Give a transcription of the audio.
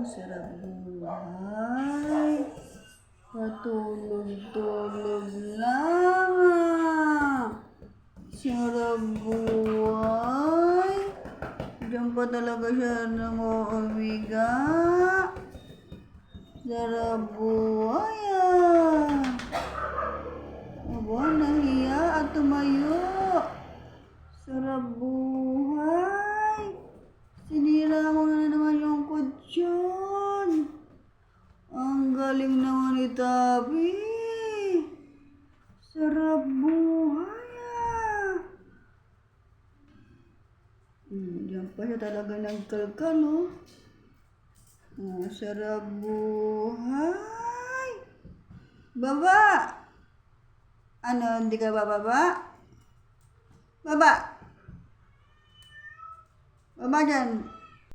sarap buhay. Patulog-tulog lang. Sarap buhay. Diyan pa talaga siya umiga. Sarap buhay Aba, nahiya at tumayo. Sarap buhay. Sinira mo na naman yung kutsyon. Ang galing naman ni Tabi. Sarap buhay Diyan pa siya talaga nagkalkal, sarap buhay. Baba! Ano, hindi ka bababa? Baba! Baba dyan.